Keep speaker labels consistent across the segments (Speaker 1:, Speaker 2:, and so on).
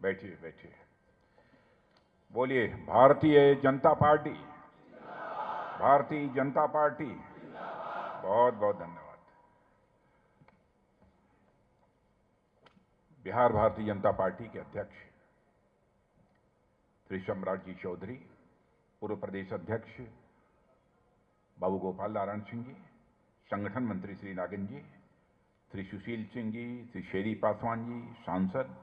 Speaker 1: बैठिए बैठिए। बोलिए भारतीय जनता पार्टी। भारतीय जनता पार्टी। बहुत बहुत धन्यवाद। बिहार भारतीय जनता पार्टी के अध्यक्ष श्री सम्राट जी चौधरी, पूर्व प्रदेश अध्यक्ष बाबू गोपाल नारायण सिंह जी, संगठन मंत्री श्री नागिन जी, श्री सुशील सिंह जी, श्री शेरी पासवान जी, सांसद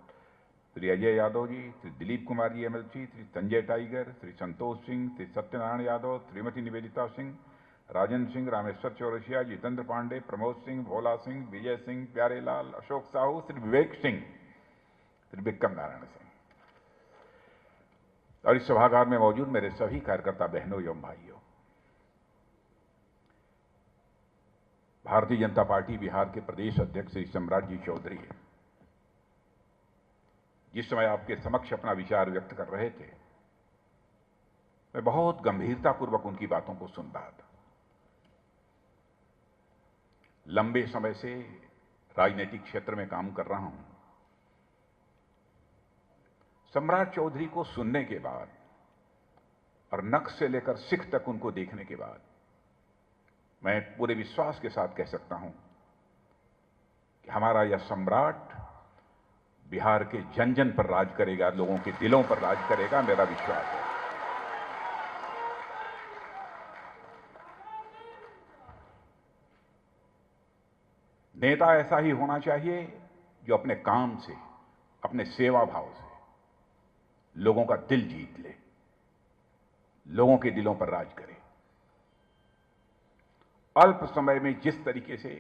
Speaker 1: श्री अजय यादव जी, श्री दिलीप कुमार जी एमएलसी, श्री संजय टाइगर, श्री संतोष सिंह, श्री सत्यनारायण यादव, श्रीमती निवेदिता सिंह, राजेंद्र सिंह, रामेश्वर चौरसिया, जितेंद्र पांडे, प्रमोद सिंह, भोला सिंह, विजय सिंह, प्यारेलाल, अशोक साहू, श्री विवेक सिंह, श्री विक्रम नारायण सिंह और इस सभागार में मौजूद मेरे सभी कार्यकर्ता बहनों एवं भाइयों, भारतीय जनता पार्टी बिहार के प्रदेश अध्यक्ष श्री सम्राट जी चौधरी जिस समय आपके समक्ष अपना विचार व्यक्त कर रहे थे, मैं बहुत गंभीरतापूर्वक उनकी बातों को सुन रहा था। लंबे समय से राजनीतिक क्षेत्र में काम कर रहा हूं। सम्राट चौधरी को सुनने के बाद और नख से लेकर सिख तक उनको देखने के बाद मैं पूरे विश्वास के साथ कह सकता हूं कि हमारा यह सम्राट बिहार के जन जन पर राज करेगा, लोगों के दिलों पर राज करेगा, मेरा विश्वास है। नेता ऐसा ही होना चाहिए जो अपने काम से, अपने सेवा भाव से लोगों का दिल जीत ले, लोगों के दिलों पर राज करे। अल्प समय में जिस तरीके से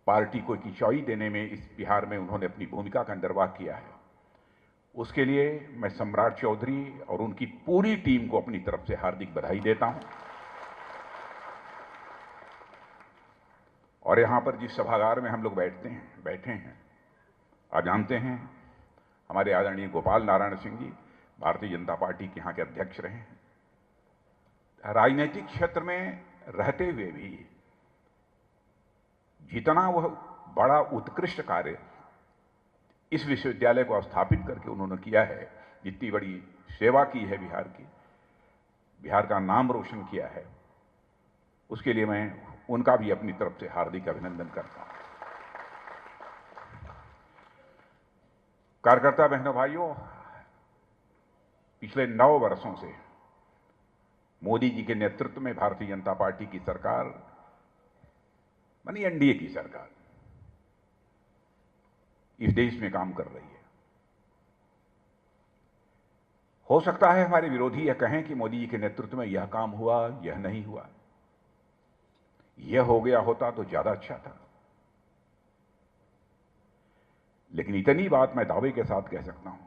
Speaker 1: पार्टी को खिंचाई देने में इस बिहार में उन्होंने अपनी भूमिका का निर्वाह किया है, उसके लिए मैं सम्राट चौधरी और उनकी पूरी टीम को अपनी तरफ से हार्दिक बधाई देता हूं। और यहां पर जिस सभागार में हम लोग बैठे हैं, आप जानते हैं हमारे आदरणीय गोपाल नारायण सिंह जी भारतीय जनता पार्टी के यहां के अध्यक्ष रहे हैं। राजनीतिक क्षेत्र में रहते हुए भी जितना वह बड़ा उत्कृष्ट कार्य इस विश्वविद्यालय को स्थापित करके उन्होंने किया है, जितनी बड़ी सेवा की है बिहार की, बिहार का नाम रोशन किया है, उसके लिए मैं उनका भी अपनी तरफ से हार्दिक अभिनंदन करता हूं। कार्यकर्ता बहनों भाइयों, पिछले 9 वर्षों से मोदी जी के नेतृत्व में भारतीय जनता पार्टी की सरकार, मानी एनडीए की सरकार, इस देश में काम कर रही है। हो सकता है हमारे विरोधी यह कहें कि मोदी जी के नेतृत्व में यह काम हुआ, यह नहीं हुआ। यह हो गया होता तो ज्यादा अच्छा था। लेकिन इतनी बात मैं दावे के साथ कह सकता हूं,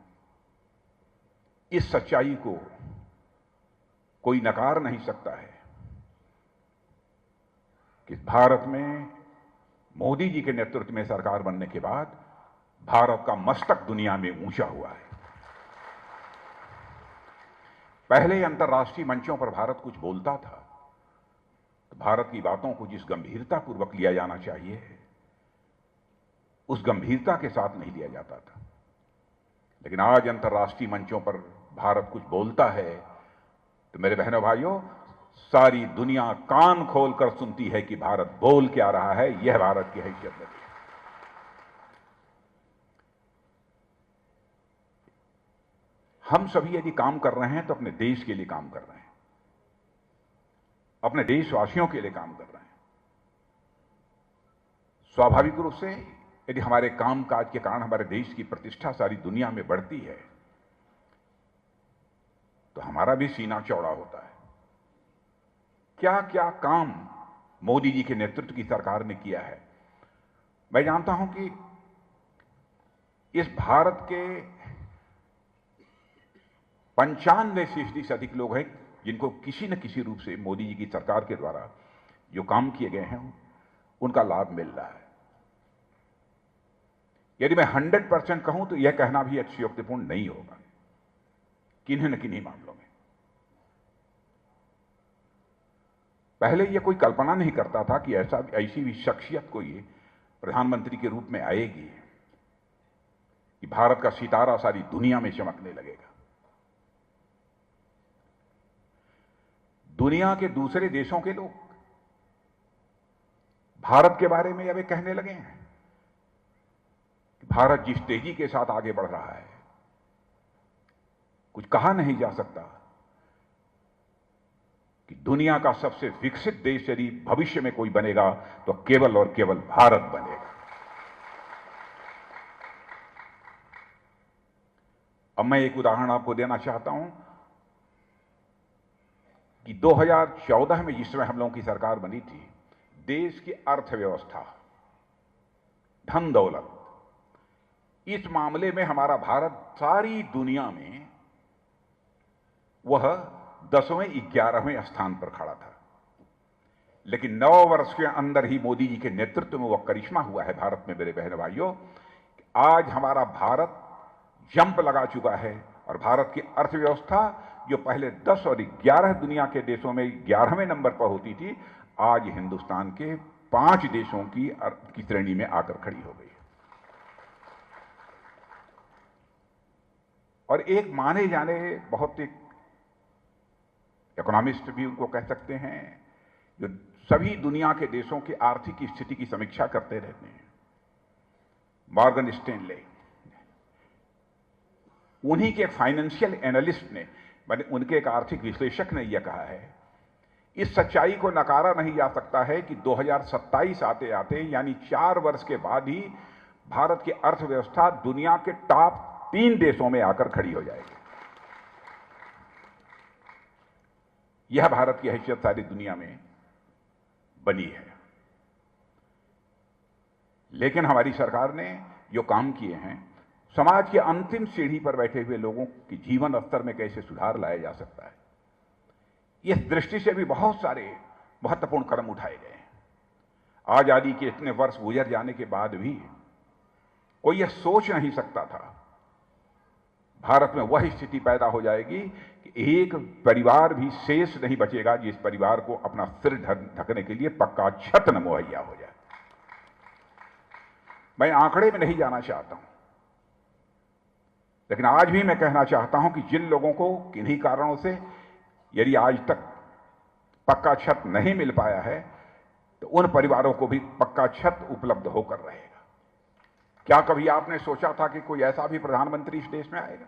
Speaker 1: इस सच्चाई को कोई नकार नहीं सकता है कि भारत में मोदी जी के नेतृत्व में सरकार बनने के बाद भारत का मस्तक दुनिया में ऊंचा हुआ है। पहले अंतर्राष्ट्रीय मंचों पर भारत कुछ बोलता था तो भारत की बातों को जिस गंभीरतापूर्वक लिया जाना चाहिए, उस गंभीरता के साथ नहीं लिया जाता था। लेकिन आज अंतर्राष्ट्रीय मंचों पर भारत कुछ बोलता है तो मेरे बहनों भाइयों, सारी दुनिया कान खोलकर सुनती है कि भारत बोल क्या रहा है। यह भारत की हैसियत है। हम सभी यदि काम कर रहे हैं तो अपने देश के लिए काम कर रहे हैं, अपने देशवासियों के लिए काम कर रहे हैं। स्वाभाविक रूप से यदि हमारे कामकाज के कारण हमारे देश की प्रतिष्ठा सारी दुनिया में बढ़ती है तो हमारा भी सीना चौड़ा होता है। क्या क्या काम मोदी जी के नेतृत्व की सरकार ने किया है। मैं जानता हूं कि इस भारत के 95% से अधिक लोग हैं जिनको किसी न किसी रूप से मोदी जी की सरकार के द्वारा जो काम किए गए हैं उनका लाभ मिल रहा है। यदि मैं 100% कहूं तो यह कहना भी अतिशयोक्तिपूर्ण नहीं होगा, किन्हीं न किन्हीं मामलों में। पहले यह कोई कल्पना नहीं करता था कि ऐसी भी शख्सियत कोई प्रधानमंत्री के रूप में आएगी कि भारत का सितारा सारी दुनिया में चमकने लगेगा। दुनिया के दूसरे देशों के लोग भारत के बारे में अब ये कहने लगे हैं कि भारत जिस तेजी के साथ आगे बढ़ रहा है, कुछ कहा नहीं जा सकता कि दुनिया का सबसे विकसित देश यदि भविष्य में कोई बनेगा तो केवल और केवल भारत बनेगा। अब मैं एक उदाहरण आपको देना चाहता हूं कि 2014 में जिस समय हम लोगों की सरकार बनी थी, देश की अर्थव्यवस्था, धन दौलत, इस मामले में हमारा भारत सारी दुनिया में वह 10वें 11वें स्थान पर खड़ा था। लेकिन 9 वर्ष के अंदर ही मोदी जी के नेतृत्व में वह करिश्मा हुआ है भारत में, मेरे बहन भाइयों। आज हमारा भारत जंप लगा चुका है और भारत की अर्थव्यवस्था जो पहले 10 और 11 दुनिया के देशों में 11वें नंबर पर होती थी, आज हिंदुस्तान के 5 देशों की श्रेणी में आकर खड़ी हो गई। और एक माने जाने बहुत एक इकोनॉमिस्ट भी उनको कह सकते हैं, जो सभी दुनिया के देशों की आर्थिक स्थिति की समीक्षा करते रहते हैं, मॉर्गन स्टैनले, उन्हीं के एक फाइनेंशियल एनालिस्ट ने, उनके एक आर्थिक विश्लेषक ने यह कहा है, इस सच्चाई को नकारा नहीं जा सकता है कि 2027 आते आते यानी 4 वर्ष के बाद ही भारत की अर्थव्यवस्था दुनिया के टॉप 3 देशों में आकर खड़ी हो जाएगी। यह भारत की हैसियत सारी दुनिया में बनी है। लेकिन हमारी सरकार ने जो काम किए हैं, समाज की अंतिम सीढ़ी पर बैठे हुए लोगों के जीवन स्तर में कैसे सुधार लाया जा सकता है, इस दृष्टि से भी बहुत सारे महत्वपूर्ण कदम उठाए गए हैं। आजादी के इतने वर्ष गुजर जाने के बाद भी कोई यह सोच नहीं सकता था भारत में वह स्थिति पैदा हो जाएगी कि एक परिवार भी शेष नहीं बचेगा जिस परिवार को अपना सिर ढकने के लिए पक्का छत न मुहैया हो जाए। मैं आंकड़े में नहीं जाना चाहता हूं, लेकिन आज भी मैं कहना चाहता हूं कि जिन लोगों को किन्हीं कारणों से यदि आज तक पक्का छत नहीं मिल पाया है, तो उन परिवारों को भी पक्का छत उपलब्ध होकर रहेगा। क्या कभी आपने सोचा था कि कोई ऐसा भी प्रधानमंत्री इस देश में आएगा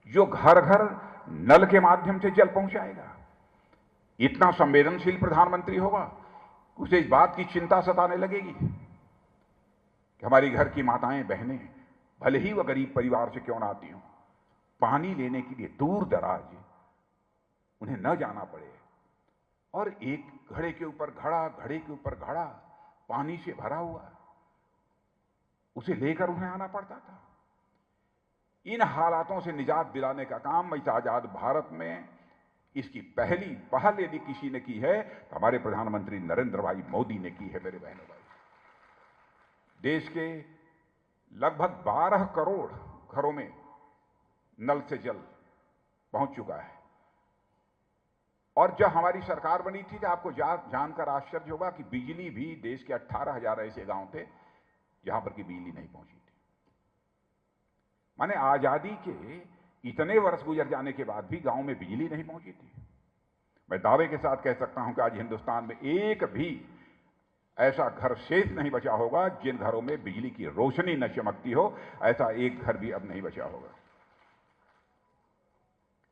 Speaker 1: जो घर घर नल के माध्यम से जल पहुंचाएगा? इतना संवेदनशील प्रधानमंत्री होगा, उसे इस बात की चिंता सताने लगेगी कि हमारी घर की माताएं बहनें, भले ही वह गरीब परिवार से क्यों ना आती हों, पानी लेने के लिए दूर दराज उन्हें न जाना पड़े और एक घड़े के ऊपर घड़ा, घड़े के ऊपर घड़ा पानी से भरा हुआ उसे लेकर उन्हें आना पड़ता था। इन हालातों से निजात दिलाने का काम इस आजाद भारत में इसकी पहली पहल यदि किसी ने की है तो हमारे प्रधानमंत्री नरेंद्र भाई मोदी ने की है। मेरे बहनों भाई, देश के लगभग 12 करोड़ घरों में नल से जल पहुंच चुका है। और जब हमारी सरकार बनी थी तो आपको जानकर आश्चर्य होगा कि बिजली भी देश के 18,000 ऐसे गांव थे जहां पर की बिजली नहीं पहुंची थी। माने आजादी के इतने वर्ष गुजर जाने के बाद भी गांव में बिजली नहीं पहुंची थी। मैं दावे के साथ कह सकता हूं कि आज हिंदुस्तान में एक भी ऐसा घर शेष नहीं बचा होगा जिन घरों में बिजली की रोशनी न चमकती हो। ऐसा एक घर भी अब नहीं बचा होगा।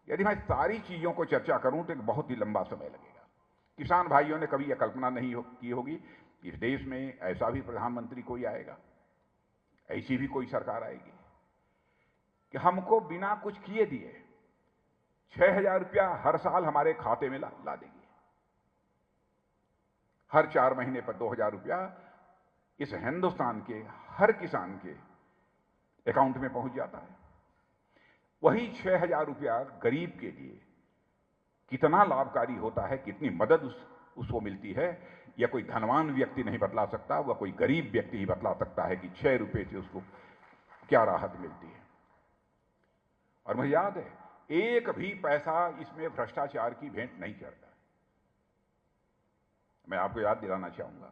Speaker 1: यदि मैं सारी चीजों को चर्चा करूं तो एक बहुत ही लंबा समय लगेगा। किसान भाइयों ने कभी यह कल्पना नहीं की होगी कि इस देश में ऐसा भी प्रधानमंत्री कोई आएगा, ऐसी भी कोई सरकार आएगी कि हमको बिना कुछ किए दिए 6,000 रुपया हर साल हमारे खाते में ला देंगे। हर 4 महीने पर 2,000 रुपया इस हिंदुस्तान के हर किसान के अकाउंट में पहुंच जाता है। वही 6,000 रुपया गरीब के लिए कितना लाभकारी होता है, कितनी मदद उसको मिलती है, या कोई धनवान व्यक्ति नहीं बतला सकता, वह कोई गरीब व्यक्ति ही बतला सकता है कि 6 रुपए से उसको क्या राहत मिलती है। और मुझे याद है, एक भी पैसा इसमें भ्रष्टाचार की भेंट नहीं करता। मैं आपको याद दिलाना चाहूंगा,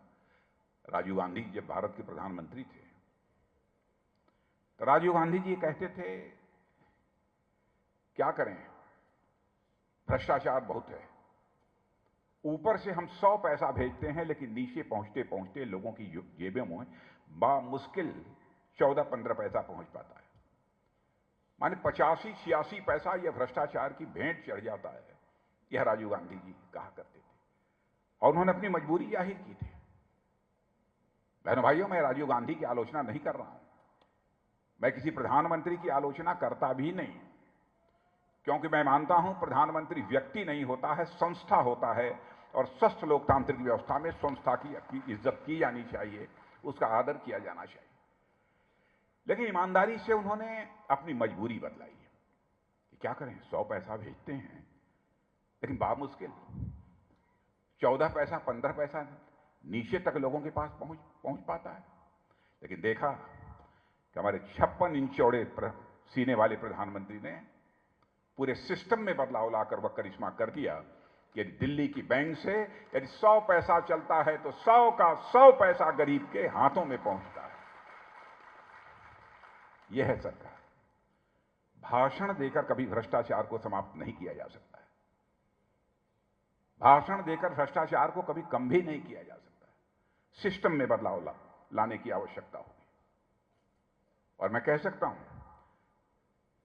Speaker 1: राजीव गांधी जब भारत के प्रधानमंत्री थे राजीव गांधी जी कहते थे, क्या करें, भ्रष्टाचार बहुत है। ऊपर से हम 100 पैसा भेजते हैं, लेकिन नीचे पहुंचते पहुंचते लोगों की जेबों में बामुश्किल 14-15 पैसा पहुंच पाता है। माने 85-86 पैसा यह भ्रष्टाचार की भेंट चढ़ जाता है। यह राजीव गांधी जी कहा करते थे और उन्होंने अपनी मजबूरी जाहिर की थी। बहनों भाइयों, मैं राजीव गांधी की आलोचना नहीं कर रहा हूं, मैं किसी प्रधानमंत्री की आलोचना करता भी नहीं, क्योंकि मैं मानता हूं प्रधानमंत्री व्यक्ति नहीं होता है, संस्था होता है, और स्वस्थ लोकतांत्रिक व्यवस्था में संस्था की इज्जत की जानी चाहिए, उसका आदर किया जाना चाहिए। लेकिन ईमानदारी से उन्होंने अपनी मजबूरी बतलाई है कि क्या करें, 100 पैसा भेजते हैं, लेकिन बामुश्किल 14 पैसा 15 पैसा नीचे तक लोगों के पास पहुंच पाता है। लेकिन देखा कि हमारे 56 इंच चौड़े सीने वाले प्रधानमंत्री ने पूरे सिस्टम में बदलाव लाकर वह करिश्मा कर दिया कि यदि दिल्ली की बैंक से यदि 100 पैसा चलता है तो 100 का 100 पैसा गरीब के हाथों में पहुंचता है। यह है सरकार। भाषण देकर कभी भ्रष्टाचार को समाप्त नहीं किया जा सकता है, भाषण देकर भ्रष्टाचार को कभी कम भी नहीं किया जा सकता है। सिस्टम में बदलाव लाने की आवश्यकता होगी। और मैं कह सकता हूं,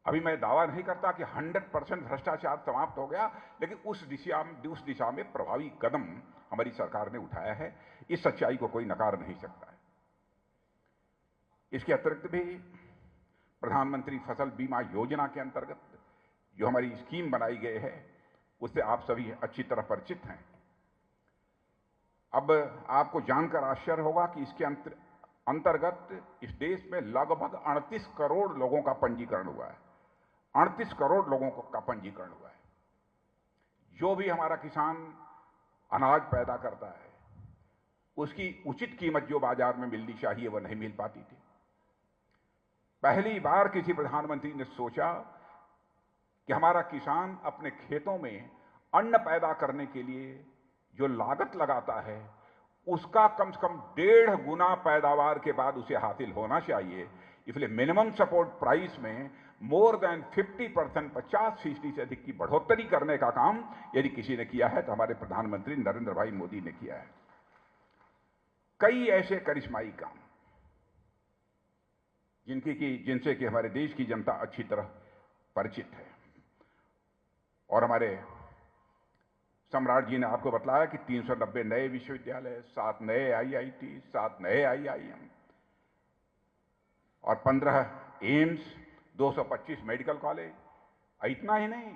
Speaker 1: अभी मैं दावा नहीं करता कि 100% भ्रष्टाचार समाप्त हो गया, लेकिन उस दिशा में प्रभावी कदम हमारी सरकार ने उठाया है। इस सच्चाई को कोई नकार नहीं सकता है। इसके अतिरिक्त भी प्रधानमंत्री फसल बीमा योजना के अंतर्गत जो हमारी स्कीम बनाई गई है, उससे आप सभी अच्छी तरह परिचित हैं। अब आपको जानकर आश्चर्य होगा कि इसके अंतर्गत इस देश में लगभग 38 करोड़ लोगों का पंजीकरण हुआ है। 38 करोड़ लोगों का पंजीकरण हुआ है। जो भी हमारा किसान अनाज पैदा करता है, उसकी उचित कीमत जो बाजार में मिलनी चाहिए वह नहीं मिल पाती थी। पहली बार किसी प्रधानमंत्री ने सोचा कि हमारा किसान अपने खेतों में अन्न पैदा करने के लिए जो लागत लगाता है, उसका कम से कम 1.5 गुना पैदावार के बाद उसे हासिल होना चाहिए। इसलिए मिनिमम सपोर्ट प्राइस में मोर देन 50%, 50% से अधिक की बढ़ोतरी करने का काम यदि किसी ने किया है तो हमारे प्रधानमंत्री नरेंद्र भाई मोदी ने किया है। कई ऐसे करिश्माई काम जिनसे कि हमारे देश की जनता अच्छी तरह परिचित है। और हमारे सम्राट जी ने आपको बताया कि 390 नए विश्वविद्यालय, 7 नए IIT, 7 नए IIM और 15 एम्स, 225 मेडिकल कॉलेज। इतना ही नहीं,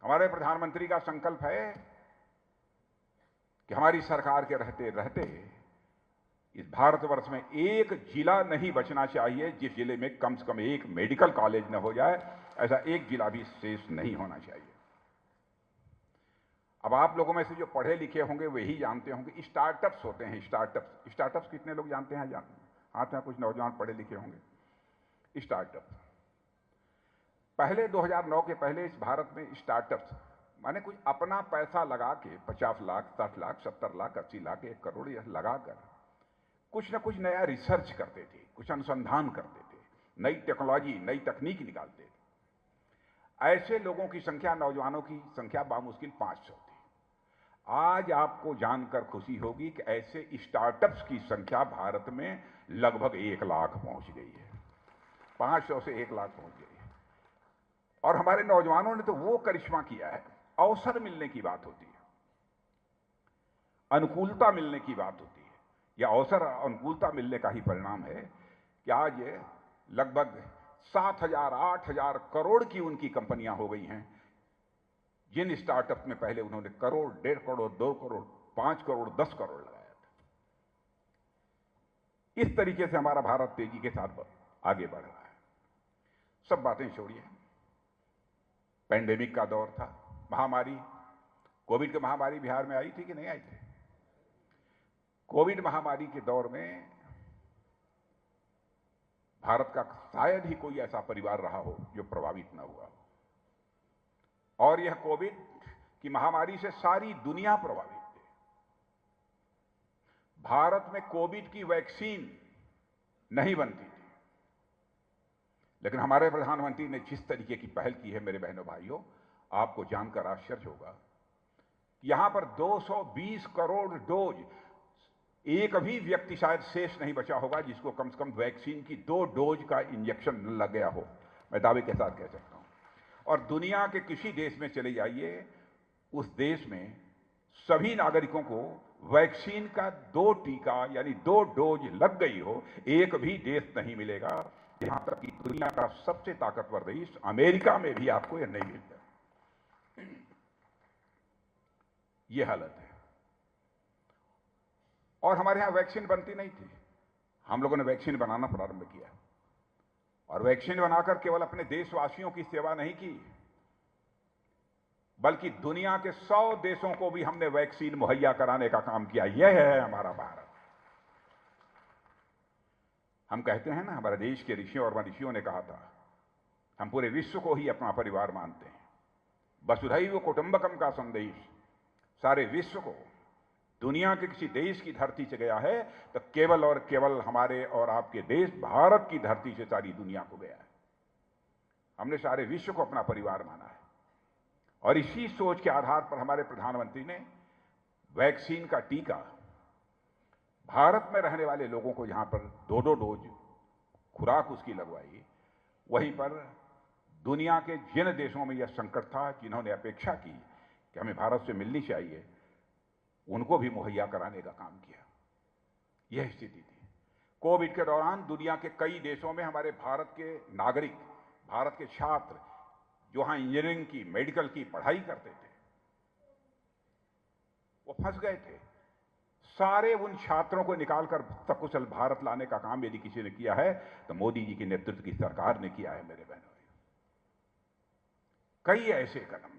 Speaker 1: हमारे प्रधानमंत्री का संकल्प है कि हमारी सरकार के रहते रहते इस भारतवर्ष में एक जिला नहीं बचना चाहिए जिस जिले में कम से कम एक मेडिकल कॉलेज न हो जाए। ऐसा एक जिला भी शेष नहीं होना चाहिए। अब आप लोगों में से जो पढ़े लिखे होंगे वही जानते होंगे, स्टार्टअप्स होते हैं। स्टार्टअप्स कितने लोग जानते हैं? हाथ में कुछ नौजवान पढ़े लिखे होंगे। स्टार्टअप पहले 2009 के पहले इस भारत में स्टार्टअप्स माने कुछ अपना पैसा लगा के 50 लाख, 60 लाख, 70 लाख, 80 लाख, 1 करोड़ यह लगाकर कुछ ना कुछ नया रिसर्च करते थे, कुछ अनुसंधान करते थे, नई टेक्नोलॉजी, नई तकनीक निकालते थे। ऐसे लोगों की संख्या, नौजवानों की संख्या बामुश्किल 500 थी। आज आपको जानकर खुशी होगी कि ऐसे स्टार्टअप्स की संख्या भारत में लगभग 1 लाख पहुंच गई है। 500 से 1 लाख पहुंच गई है। और हमारे नौजवानों ने तो वो करिश्मा किया है। अवसर मिलने की बात होती है, अनुकूलता मिलने की बात होती है। यह अवसर अनुकूलता मिलने का ही परिणाम है कि आज लगभग 7,000, 8,000 करोड़ की उनकी कंपनियां हो गई हैं, जिन स्टार्टअप में पहले उन्होंने करोड़, 1.5 करोड़, 2 करोड़, 5 करोड़, 10 करोड़ लगाया था। इस तरीके से हमारा भारत तेजी के साथ आगे बढ़ रहा है। सब बातें छोड़िए, पैंडेमिक का दौर था, महामारी, कोविड की महामारी बिहार में आई थी कि नहीं आई थी? कोविड महामारी के दौर में भारत का शायद ही कोई ऐसा परिवार रहा हो जो प्रभावित न हुआ हो। और यह कोविड की महामारी से सारी दुनिया प्रभावित थी। भारत में कोविड की वैक्सीन नहीं बनती थी। लेकिन हमारे प्रधानमंत्री ने जिस तरीके की पहल की है मेरे बहनों भाइयों, आपको जानकर आश्चर्य होगा। यहां पर 220 करोड़ डोज, एक भी व्यक्ति शायद शेष नहीं बचा होगा जिसको कम से कम वैक्सीन की 2 डोज का इंजेक्शन न लग गया हो, मैं दावे के साथ कह सकता हूं। और दुनिया के किसी देश में चले जाइए, उस देश में सभी नागरिकों को वैक्सीन का 2 टीका यानी 2 डोज लग गई हो, एक भी देश नहीं मिलेगा। यहां तक कि दुनिया का सबसे ताकतवर देश अमेरिका में भी आपको यह नहीं मिलता। यह हालत है। और हमारे यहां वैक्सीन बनती नहीं थी, हम लोगों ने वैक्सीन बनाना प्रारंभ किया, और वैक्सीन बनाकर केवल अपने देशवासियों की सेवा नहीं की, बल्कि दुनिया के 100 देशों को भी हमने वैक्सीन मुहैया कराने का काम किया। यह है हमारा भारत। हम कहते हैं ना, हमारे देश के ऋषियों और महर्षियों ने कहा था, हम पूरे विश्व को ही अपना परिवार मानते हैं। वसुधैव कुटुंबकम का संदेश सारे विश्व को, दुनिया के किसी देश की धरती से गया है तो केवल और केवल हमारे और आपके देश भारत की धरती से सारी दुनिया को गया है। हमने सारे विश्व को अपना परिवार माना है, और इसी सोच के आधार पर हमारे प्रधानमंत्री ने वैक्सीन का टीका भारत में रहने वाले लोगों को यहां पर 2-2 डोज खुराक उसकी लगवाई। वहीं पर दुनिया के जिन देशों में यह संकट था, जिन्होंने अपेक्षा की कि हमें भारत से मिलनी चाहिए, उनको भी मुहैया कराने का काम किया। यह स्थिति थी। कोविड के दौरान दुनिया के कई देशों में हमारे भारत के नागरिक, भारत के छात्र जो वहां इंजीनियरिंग की, मेडिकल की पढ़ाई करते थे, वो फंस गए थे। सारे उन छात्रों को निकालकर सकुशल भारत लाने का काम यदि किसी ने किया है तो मोदी जी के नेतृत्व की सरकार ने किया है मेरे बहनों। कई ऐसे कदम,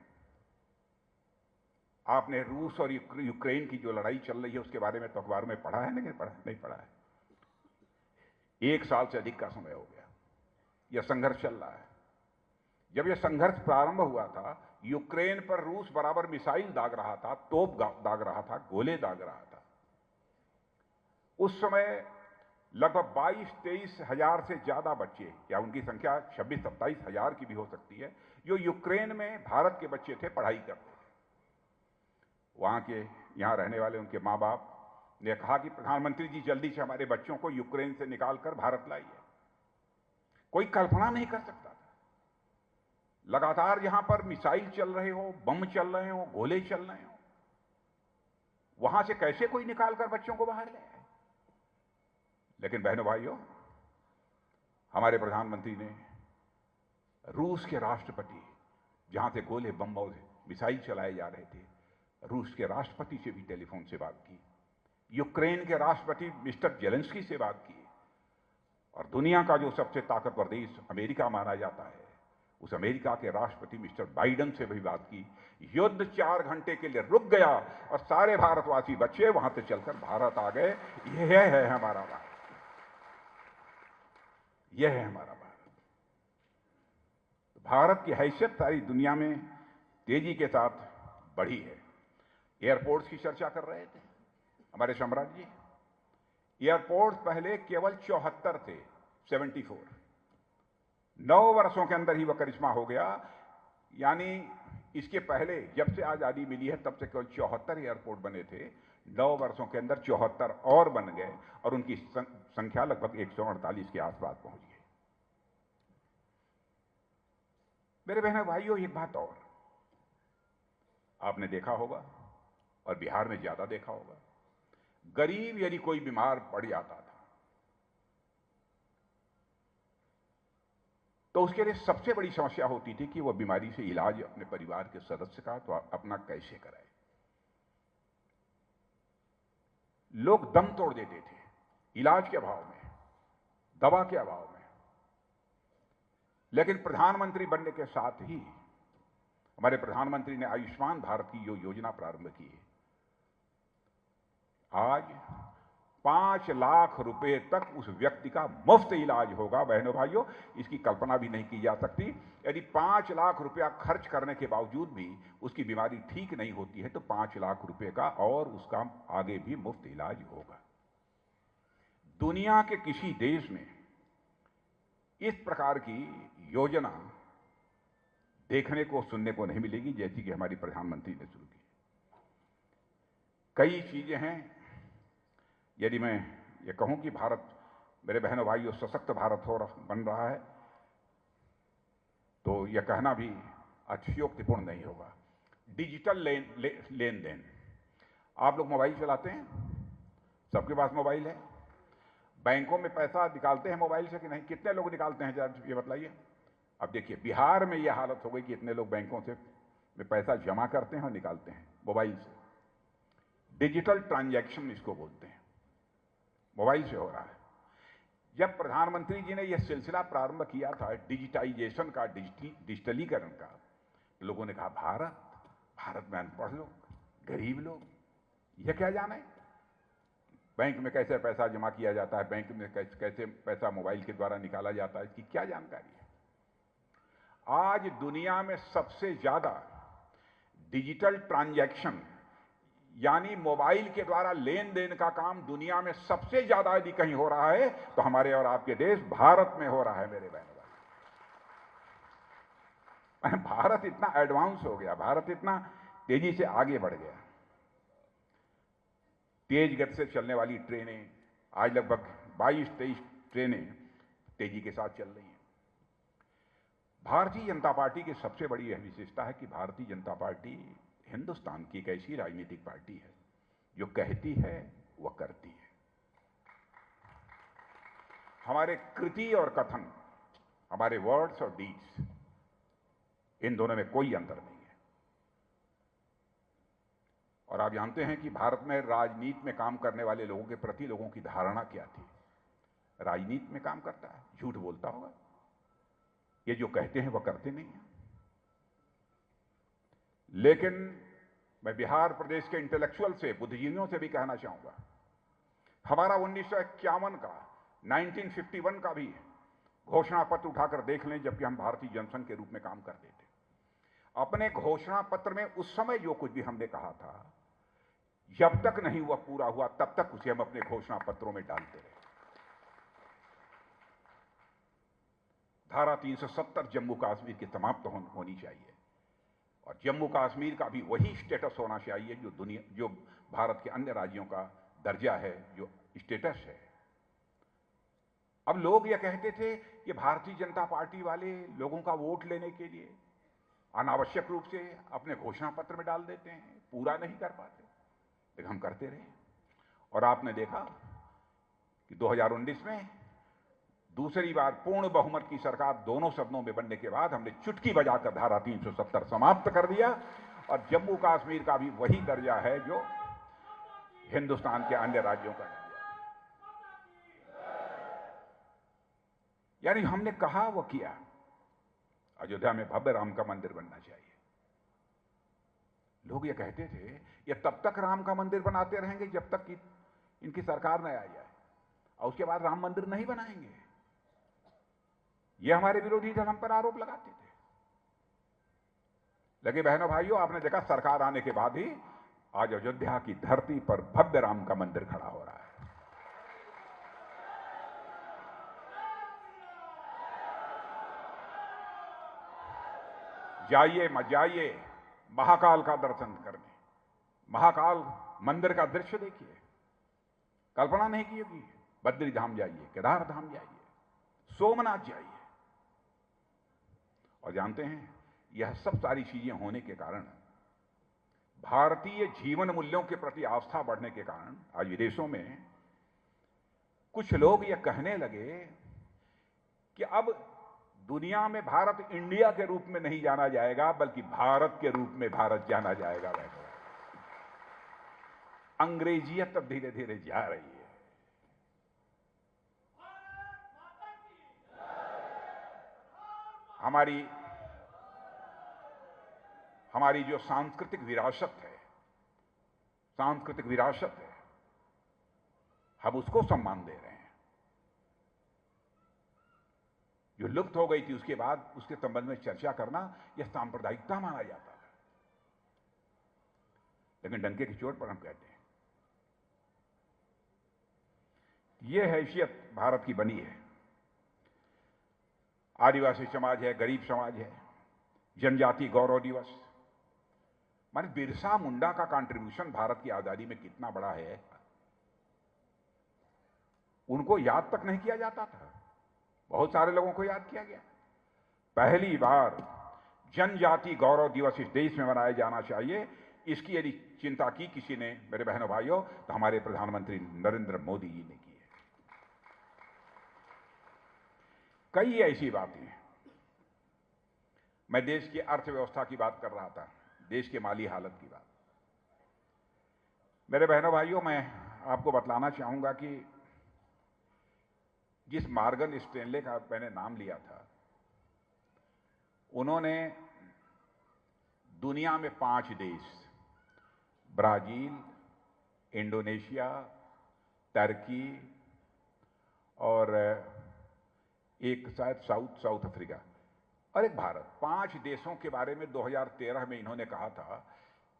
Speaker 1: आपने रूस और यूक्रेन की जो लड़ाई चल रही है उसके बारे में तो अखबार में पढ़ा है, नहीं पढ़ा है। 1 साल से अधिक का समय हो गया यह संघर्ष चल रहा है। जब यह संघर्ष प्रारंभ हुआ था, यूक्रेन पर रूस बराबर मिसाइल दाग रहा था, तोप दाग रहा था, गोले दाग रहा था। उस समय लगभग 22-23 हजार से ज्यादा बच्चे, या उनकी संख्या 26-27 हजार की भी हो सकती है, जो यूक्रेन में भारत के बच्चे थे, पढ़ाई करते थे। वहां के यहां रहने वाले उनके मां बाप ने कहा कि प्रधानमंत्री जी जल्दी से हमारे बच्चों को यूक्रेन से निकालकर भारत लाइए। कोई कल्पना नहीं कर सकता था। लगातार यहां पर मिसाइल चल रहे हो, बम चल रहे हो, गोले चल रहे हो, वहां से कैसे कोई निकालकर बच्चों को बाहर ले आए। लेकिन बहनों भाइयों, हमारे प्रधानमंत्री ने रूस के राष्ट्रपति, जहां से गोले, बम और मिसाइल चलाए जा रहे थे, रूस के राष्ट्रपति से भी टेलीफोन से बात की, यूक्रेन के राष्ट्रपति मिस्टर जेलेंस्की से बात की, और दुनिया का जो सबसे ताकतवर देश अमेरिका माना जाता है, उस अमेरिका के राष्ट्रपति मिस्टर बाइडेन से भी बात की। युद्ध 4 घंटे के लिए रुक गया और सारे भारतवासी बच्चे वहां से चलकर भारत आ गए। यह है हमारा भारत, यह है हमारा भारत। भारत की हैसियत सारी दुनिया में तेजी के साथ बढ़ी है। एयरपोर्ट्स की चर्चा कर रहे थे हमारे सम्राट जी। एयरपोर्ट्स पहले केवल 74 थे, 74। 9 वर्षों के अंदर ही वह करिश्मा हो गया। यानी इसके पहले जब से आजादी मिली है तब से केवल 74 एयरपोर्ट बने थे। 9 वर्षों के अंदर 74 और बन गए और उनकी संख्या लगभग 148 के आसपास पहुंच गई। मेरे बहनों भाइयों, एक बात और आपने देखा होगा और बिहार में ज्यादा देखा होगा, गरीब यदि कोई बीमार पड़ जाता था तो उसके लिए सबसे बड़ी समस्या होती थी कि वह बीमारी से इलाज अपने परिवार के सदस्य का तो अपना कैसे कराए। लोग दम तोड़ देते थे इलाज के अभाव में, दवा के अभाव में। लेकिन प्रधानमंत्री बनने के साथ ही हमारे प्रधानमंत्री ने आयुष्मान भारत की जो योजना प्रारंभ की है, आज 5 लाख रुपए तक उस व्यक्ति का मुफ्त इलाज होगा। बहनों भाइयों, इसकी कल्पना भी नहीं की जा सकती। यदि 5 लाख रुपया खर्च करने के बावजूद भी उसकी बीमारी ठीक नहीं होती है तो 5 लाख रुपए का और उसका आगे भी मुफ्त इलाज होगा। दुनिया के किसी देश में इस प्रकार की योजना देखने को सुनने को नहीं मिलेगी जैसी कि हमारी प्रधानमंत्री ने शुरू की। कई चीजें हैं। यदि मैं ये कहूं कि भारत, मेरे बहनों भाइयों, सशक्त भारत बन रहा है, तो यह कहना भी अतिशयोक्तिपूर्ण नहीं होगा। डिजिटल लेन देन, आप लोग मोबाइल चलाते हैं, सबके पास मोबाइल है। बैंकों में पैसा निकालते हैं मोबाइल से कि नहीं? कितने लोग निकालते हैं जरा ये बताइए। अब देखिए, बिहार में यह हालत हो गई कि इतने लोग बैंकों से में पैसा जमा करते हैं और निकालते हैं मोबाइल से। डिजिटल ट्रांजैक्शन इसको बोलते हैं, मोबाइल से हो रहा है। जब प्रधानमंत्री जी ने यह सिलसिला प्रारंभ किया था डिजिटाइजेशन का, डिजिटलीकरण का, लोगों ने कहा भारत में अनपढ़ लोग, गरीब लोग, यह क्या जाने? बैंक में कैसे पैसा जमा किया जाता है, बैंक में कैसे पैसा मोबाइल के द्वारा निकाला जाता है, इसकी क्या जानकारी है? आज दुनिया में सबसे ज्यादा डिजिटल ट्रांजैक्शन यानी मोबाइल के द्वारा लेन देन का काम दुनिया में सबसे ज्यादा यदि कहीं हो रहा है तो हमारे और आपके देश भारत में हो रहा है। मेरे बहनों भाई, भारत इतना एडवांस हो गया, भारत इतना तेजी से आगे बढ़ गया। तेज गति से चलने वाली ट्रेनें, आज लगभग 22-23 ट्रेनें तेजी के साथ चल रही हैं। भारतीय जनता पार्टी की सबसे बड़ी यह विशेषता है कि भारतीय जनता पार्टी हिंदुस्तान की एक ऐसी राजनीतिक पार्टी है जो कहती है वह करती है। हमारे कृति और कथन, हमारे वर्ड्स और डीड्स, इन दोनों में कोई अंतर नहीं है। और आप जानते हैं कि भारत में राजनीति में काम करने वाले लोगों के प्रति लोगों की धारणा क्या थी? राजनीति में काम करता है, झूठ बोलता होगा, ये जो कहते हैं वह करते नहीं हैं। लेकिन मैं बिहार प्रदेश के इंटेलेक्चुअल से, बुद्धिजीवियों से भी कहना चाहूंगा, हमारा 1951 का, 1951 का भी घोषणा पत्र उठाकर देख लें, जबकि हम भारतीय जनसंघ के रूप में काम करते थे। अपने घोषणा पत्र में उस समय जो कुछ भी हमने कहा था, जब तक नहीं हुआ पूरा हुआ तब तक उसे हम अपने घोषणा पत्रों में डालते रहे। धारा 370 जम्मू कश्मीर की समाप्त होनी चाहिए और जम्मू कश्मीर का भी वही स्टेटस होना चाहिए जो भारत के अन्य राज्यों का दर्जा है, जो स्टेटस है। अब लोग यह कहते थे कि भारतीय जनता पार्टी वाले लोगों का वोट लेने के लिए अनावश्यक रूप से अपने घोषणा पत्र में डाल देते हैं, पूरा नहीं कर पाते, लेकिन हम करते रहे। और आपने देखा कि 2019 में दूसरी बार पूर्ण बहुमत की सरकार दोनों सदनों में बनने के बाद हमने चुटकी बजाकर धारा 370 समाप्त कर दिया और जम्मू कश्मीर का भी वही दर्जा है जो हिंदुस्तान के अन्य राज्यों का दर्जा है। यानी हमने कहा वो किया। अयोध्या में भव्य राम का मंदिर बनना चाहिए। लोग ये कहते थे ये तब तक राम का मंदिर बनाते रहेंगे जब तक कि इनकी सरकार न आ जाए, और उसके बाद राम मंदिर नहीं बनाएंगे। ये हमारे विरोधी दल हम पर आरोप लगाते थे। लेकिन बहनों भाइयों, आपने देखा सरकार आने के बाद ही आज अयोध्या की धरती पर भव्य राम का मंदिर खड़ा हो रहा है। जाइए मत जाइए महाकाल का दर्शन करने, महाकाल मंदिर का दृश्य देखिए, कल्पना नहीं की होगी। बद्री धाम जाइए, केदार धाम जाइए, सोमनाथ जाइए। और जानते हैं, यह सब सारी चीजें होने के कारण, भारतीय जीवन मूल्यों के प्रति आस्था बढ़ने के कारण आज विदेशों में कुछ लोग यह कहने लगे कि अब दुनिया में भारत इंडिया के रूप में नहीं जाना जाएगा, बल्कि भारत के रूप में भारत जाना जाएगा। अंग्रेजियत अब धीरे धीरे जा रही है। हमारी जो सांस्कृतिक विरासत है, हम उसको सम्मान दे रहे हैं। जो लुप्त हो गई थी उसके बाद उसके संबंध में चर्चा करना यह सांप्रदायिकता माना जाता था। लेकिन डंके की चोट पर हम कहते हैं यह हैसियत भारत की बनी है। आदिवासी समाज है, गरीब समाज है, जनजाति गौरव दिवस। माने बिरसा मुंडा का कंट्रीब्यूशन भारत की आजादी में कितना बड़ा है, उनको याद तक नहीं किया जाता था। बहुत सारे लोगों को याद किया गया। पहली बार जनजाति गौरव दिवस इस देश में मनाया जाना चाहिए, इसकी यदि चिंता की किसी ने, मेरे बहनों भाइयों, तो हमारे प्रधानमंत्री नरेंद्र मोदी जी ने की है। कई ऐसी बातें हैं। मैं देश की अर्थव्यवस्था की बात कर रहा था, देश के माली हालत की बात। मेरे बहनों भाइयों, मैं आपको बतलाना चाहूंगा कि जिस मॉर्गन स्टैनले का मैंने नाम लिया था, उन्होंने दुनिया में 5 देश, ब्राजील, इंडोनेशिया, टर्की और एक शायद साउथ अफ्रीका और एक भारत, 5 देशों के बारे में 2013 में इन्होंने कहा था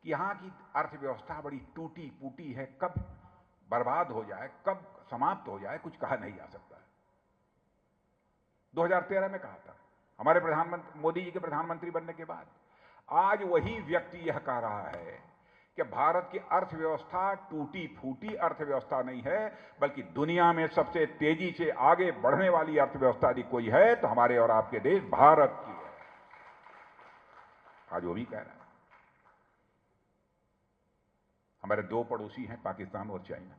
Speaker 1: कि यहां की अर्थव्यवस्था बड़ी टूटी फूटी है, कब बर्बाद हो जाए, कब समाप्त हो जाए, कुछ कहा नहीं जा सकता है। 2013 में कहा था। हमारे प्रधानमंत्री मोदी जी के प्रधानमंत्री बनने के बाद आज वही व्यक्ति यह कह रहा है कि भारत की अर्थव्यवस्था टूटी फूटी अर्थव्यवस्था नहीं है, बल्कि दुनिया में सबसे तेजी से आगे बढ़ने वाली अर्थव्यवस्था यदि कोई है तो हमारे और आपके देश भारत की है। आज वो भी कह रहा है। हमारे 2 पड़ोसी हैं, पाकिस्तान और चाइना।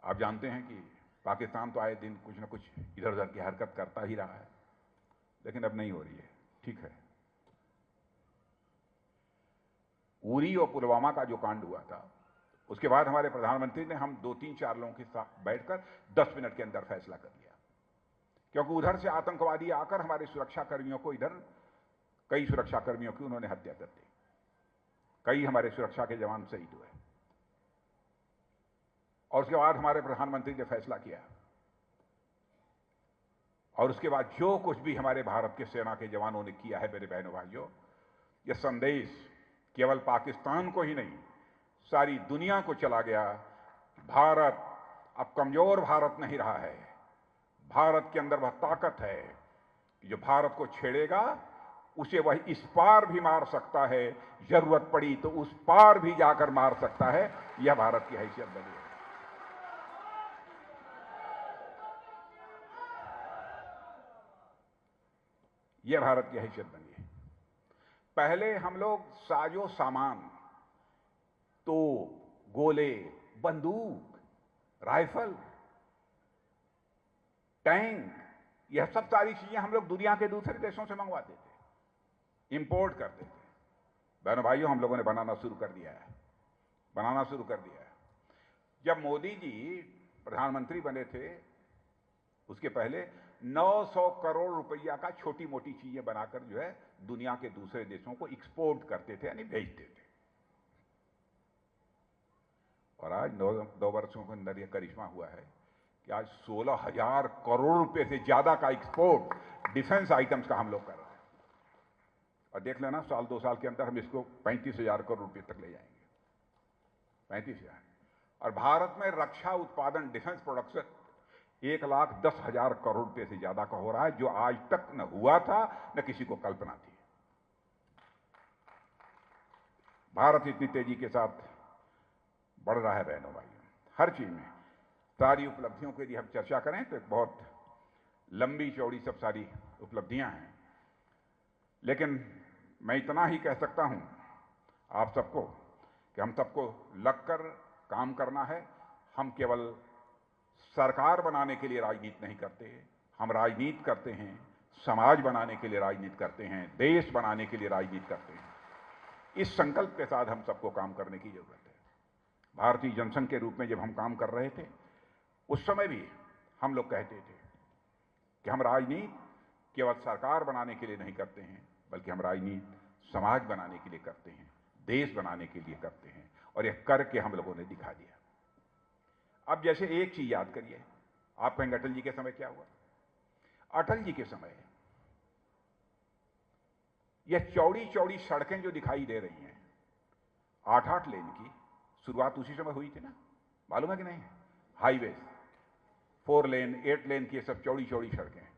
Speaker 1: आप जानते हैं कि पाकिस्तान तो आए दिन कुछ न कुछ इधर उधर की हरकत करता ही रहा है, लेकिन अब नहीं हो रही है। ठीक है, उरी और पुलवामा का जो कांड हुआ था, उसके बाद हमारे प्रधानमंत्री ने हम 2-3-4 लोगों के साथ बैठकर 10 मिनट के अंदर फैसला कर लिया, क्योंकि उधर से आतंकवादी आकर हमारे सुरक्षा कर्मियों को, इधर कई सुरक्षा कर्मियों की उन्होंने हत्या कर दी, कई हमारे सुरक्षा के जवान शहीद हुए। और उसके बाद हमारे प्रधानमंत्री ने फैसला किया, और उसके बाद जो कुछ भी हमारे भारत के सेना के जवानों ने किया है, मेरे बहनों भाइयों, यह संदेश केवल पाकिस्तान को ही नहीं, सारी दुनिया को चला गया। भारत अब कमजोर भारत नहीं रहा है। भारत के अंदर वह ताकत है कि जो भारत को छेड़ेगा उसे वह इस पार भी मार सकता है, जरूरत पड़ी तो उस पार भी जाकर मार सकता है। यह भारत की हैसियत बनी है। यह भारत की हैसियत बनी है। पहले हम लोग साजो सामान, तो गोले, बंदूक, राइफल, टैंक, यह सब सारी चीजें हम लोग दुनिया के दूसरे देशों से मंगवाते थे, इंपोर्ट करते थे। बहनों भाइयों, हम लोगों ने बनाना शुरू कर दिया है, बनाना शुरू कर दिया है। जब मोदी जी प्रधानमंत्री बने थे, उसके पहले 900 करोड़ रुपया का छोटी मोटी चीजें बनाकर जो है दुनिया के दूसरे देशों को एक्सपोर्ट करते थे, यानी भेजते थे। और आज 2 वर्षों के अंदर यह करिश्मा हुआ है कि आज 16,000 करोड़ रुपए से ज्यादा का एक्सपोर्ट डिफेंस आइटम्स का हम लोग कर रहे हैं। और देख लेना, साल 2 साल के अंदर हम इसको 35,000 करोड़ रुपए तक ले जाएंगे, 35,000। और भारत में रक्षा उत्पादन, डिफेंस प्रोडक्शन 1,10,000 करोड़ रुपए से ज्यादा का हो रहा है, जो आज तक न हुआ था न किसी को कल्पना थी। भारत इतनी तेजी के साथ बढ़ रहा है बहनों भाइयों, हर चीज में। सारी उपलब्धियों की यदि हम चर्चा करें तो एक बहुत लंबी चौड़ी सब सारी उपलब्धियां हैं, लेकिन मैं इतना ही कह सकता हूं आप सबको कि हम सबको लगकर काम करना है। हम केवल सरकार बनाने के लिए राजनीति नहीं करते, हम राजनीति करते हैं, समाज बनाने के लिए राजनीति करते हैं, देश बनाने के लिए राजनीति करते हैं। इस संकल्प के साथ हम सबको काम करने की जरूरत है। भारतीय जनसंघ के रूप में जब हम काम कर रहे थे, उस समय भी हम लोग कहते थे कि हम राजनीति केवल सरकार बनाने के लिए नहीं करते हैं, बल्कि हम राजनीति समाज बनाने के लिए करते हैं, देश बनाने के लिए करते हैं, और यह करके हम लोगों ने दिखा दिया। अब जैसे एक चीज याद करिए, आप कहेंगे अटल जी के समय क्या हुआ? अटल जी के समय यह चौड़ी चौड़ी सड़कें जो दिखाई दे रही हैं, 8-8 लेन की, शुरुआत उसी समय हुई थी ना, मालूम है कि नहीं? हाईवे 4 लेन 8 लेन की सब चौड़ी चौड़ी सड़कें।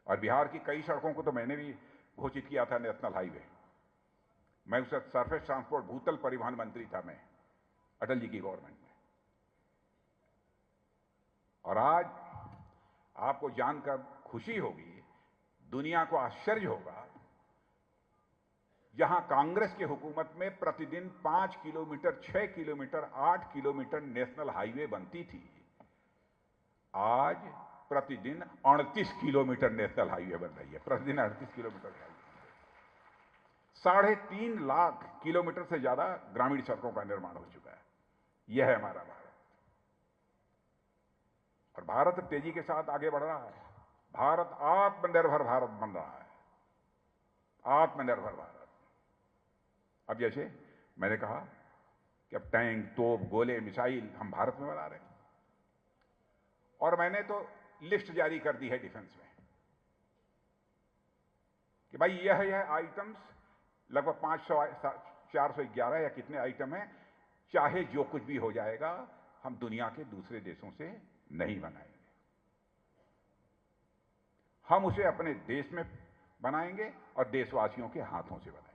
Speaker 1: और बिहार की कई सड़कों को तो मैंने भी घोषित किया था नेशनल हाईवे। मैं उस वक्त सरफेस ट्रांसपोर्ट भूतल परिवहन मंत्री था मैं, अटल जी की गवर्नमेंट में। और आज आपको जानकर खुशी होगी, दुनिया को आश्चर्य होगा, जहां कांग्रेस की हुकूमत में प्रतिदिन 5 kilometre, 6 kilometre, 8 kilometre national highway बनती थी, आज प्रतिदिन 38 किलोमीटर नेशनल हाईवे बन रही है। प्रतिदिन 38 किलोमीटर हाईवे। 3.5 लाख किलोमीटर से ज्यादा ग्रामीण सड़कों का निर्माण हो चुका है। यह है हमारा भारत। और भारत तेजी के साथ आगे बढ़ रहा है। भारत आत्मनिर्भर भारत बन रहा है। आत्मनिर्भर भारत। अब जैसे मैंने कहा कि अब टैंक, तोप, गोले, मिसाइल हम भारत में बना रहे हैं। और मैंने तो लिस्ट जारी कर दी है डिफेंस में कि भाई यह आइटम्स, लगभग 411 या कितने आइटम हैं, चाहे जो कुछ भी हो जाएगा, हम दुनिया के दूसरे देशों से नहीं बनाएंगे। हम उसे अपने देश में बनाएंगे और देशवासियों के हाथों से बनाएंगे।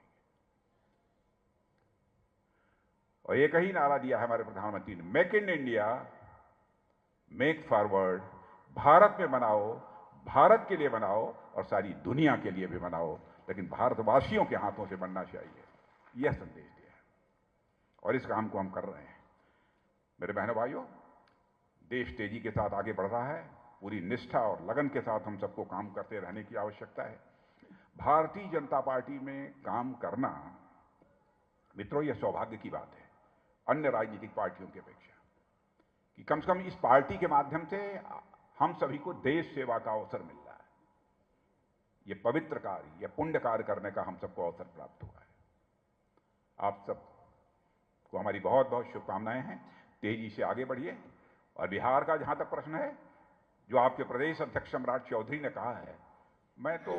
Speaker 1: और एक ही नारा दिया है हमारे प्रधानमंत्री ने, make in India, make forward, Bharat में बनाओ, भारत के लिए बनाओ और सारी दुनिया के लिए भी बनाओ, लेकिन भारतवासियों के हाथों से बनना चाहिए। यह संदेश दिया है और इस काम को हम कर रहे हैं। मेरे बहनों भाइयों, देश तेजी के साथ आगे बढ़ रहा है। पूरी निष्ठा और लगन के साथ हम सबको काम करते रहने की आवश्यकता है। भारतीय जनता पार्टी में काम करना, मित्रों, यह सौभाग्य की बात है अन्य राजनीतिक पार्टियों की अपेक्षा, कि कम से कम इस पार्टी के माध्यम से हम सभी को देश सेवा का अवसर मिल रहा है। ये पवित्र कार्य, ये पुण्य कार्य करने का हम सबको अवसर प्राप्त हुआ है। आप सबको हमारी बहुत बहुत शुभकामनाएं हैं। तेजी से आगे बढ़िए। और बिहार का जहां तक प्रश्न है, जो आपके प्रदेश अध्यक्ष सम्राट चौधरी ने कहा है, मैं तो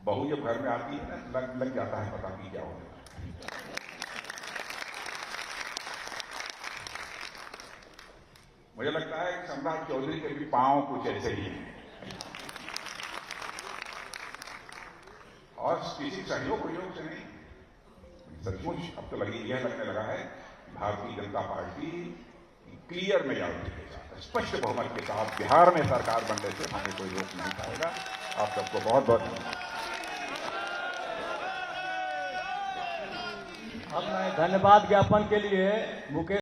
Speaker 1: बहू जब घर में आती है ना, लग जाता है पता कि क्या होगा। मुझे लगता है कि सम्राट चौधरी के भी पांव कुछ ऐसे ही हैं। और किसी सहयोग प्रयोग से नहीं, सचमुच अब तो लगने लगा है Bharatiya Janata party clear majority के साथ, स्पष्ट बहुमत के साथ बिहार में सरकार बनने से हमें कोई रोक नहीं पाएगा। आप सबको बहुत बहुत धन्यवाद।
Speaker 2: अब मैं धन्यवाद ज्ञापन के लिए मुकेश